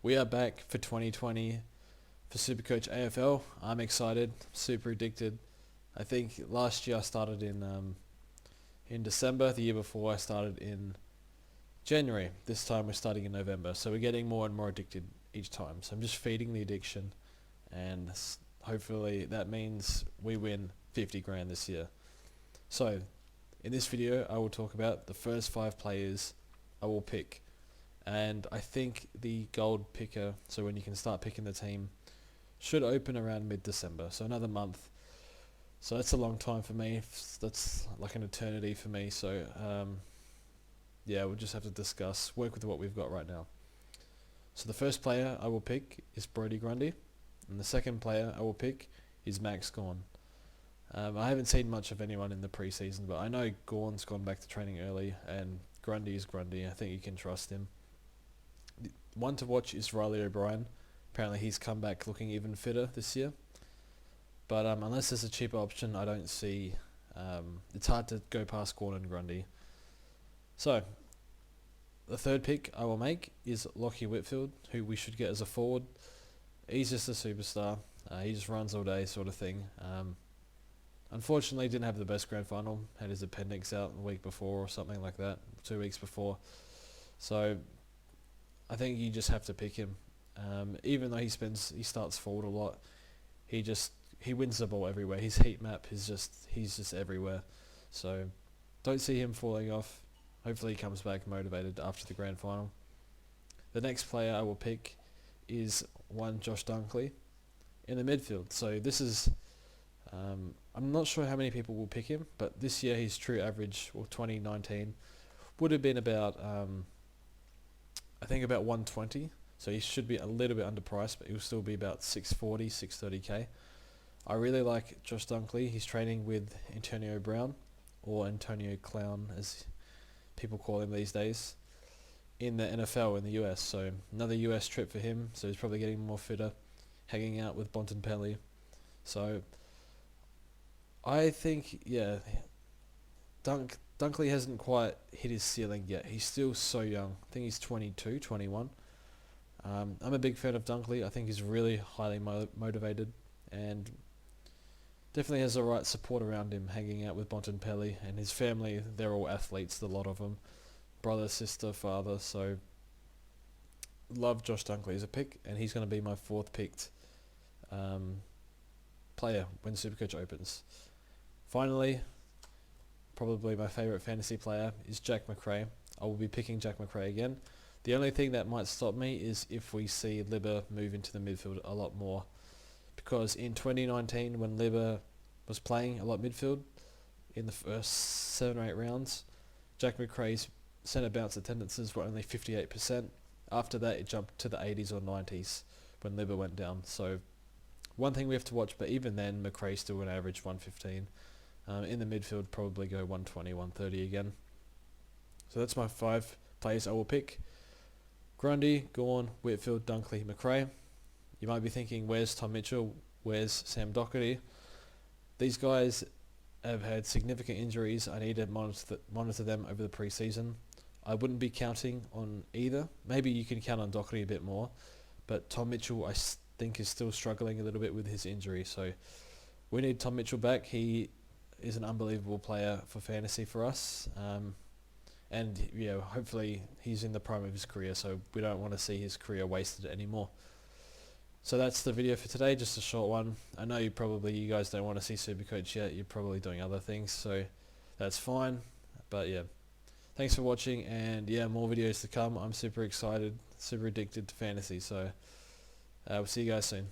We are back for 2020 for Supercoach AFL. I'm excited, super addicted. I think last year I started in December. The year before I started in January. This time we're starting in November. So we're getting more and more addicted each time. So I'm just feeding the addiction, and hopefully that means we win 50 grand this year. So in this video I will talk about the first 5 players I will pick. And I think the gold picker, so when you can start picking the team, should open around mid-December, so another month. So that's a long time for me. That's like an eternity for me. So yeah, we'll just have to work with what we've got right now. So the first player I will pick is Brody Grundy, and the second player I will pick is Max Gawn. I haven't seen much of anyone in the preseason, but I know Gawn's gone back to training early, and Grundy is Grundy. I think you can trust him. One to watch is Riley O'Brien. Apparently he's come back looking even fitter this year. But unless there's a cheaper option, I don't see... it's hard to go past Gawn and Grundy. So, the third pick I will make is Loki Whitfield, who we should get as a forward. He's just a superstar. He just runs all day sort of thing. Unfortunately, didn't have the best grand final. Had his appendix out the week before or something like that, 2 weeks before. So I think you just have to pick him. Even though he starts forward a lot, he wins the ball everywhere. His heat map is he's just everywhere. So don't see him falling off. Hopefully he comes back motivated after the grand final. The next player I will pick is Josh Dunkley in the midfield. So this is I'm not sure how many people will pick him, but this year his true average, or 2019, would have been about I think about 120. So he should be a little bit underpriced, but he'll still be about 640, 630k. I really like Josh Dunkley. He's training with Antonio Brown, or Antonio Clown as people call him these days, in the NFL in the US. So another US trip for him. So he's probably getting more fitter, hanging out with Bontempelli. So I think, yeah, Dunkley hasn't quite hit his ceiling yet. He's still so young. I think he's 22, 21. I'm a big fan of Dunkley. I think he's really highly motivated, and definitely has the right support around him, hanging out with Bontempelli and his family. They're all athletes, a lot of them. Brother, sister, father. So love Josh Dunkley as a pick, and he's going to be my 4th picked player when Supercoach opens. Finally, probably my favourite fantasy player is Jack Macrae. I will be picking Jack Macrae again. The only thing that might stop me is if we see Libba move into the midfield a lot more. Because in 2019, when Libba was playing a lot midfield, in the first 7 or 8 rounds, Jack Macrae's centre bounce attendances were only 58%. After that, it jumped to the 80s or 90s when Libba went down. So one thing we have to watch, but even then, Macrae's still going to average 115. In the midfield, probably go 120, 130 again. So that's my 5 players I will pick. Grundy, Gawn, Whitfield, Dunkley, Macrae. You might be thinking, where's Tom Mitchell? Where's Sam Doherty? These guys have had significant injuries. I need to monitor them over the preseason. I wouldn't be counting on either. Maybe you can count on Doherty a bit more, but Tom Mitchell I think is still struggling a little bit with his injury. So we need Tom Mitchell back. He is an unbelievable player for fantasy for us. And yeah, hopefully he's in the prime of his career, so we don't want to see his career wasted anymore. So that's the video for today, just a short one. I know you guys don't want to see Supercoach yet. You're probably doing other things, so that's fine. But yeah, thanks for watching, and yeah, more videos to come. I'm super excited, super addicted to fantasy, so we'll see you guys soon.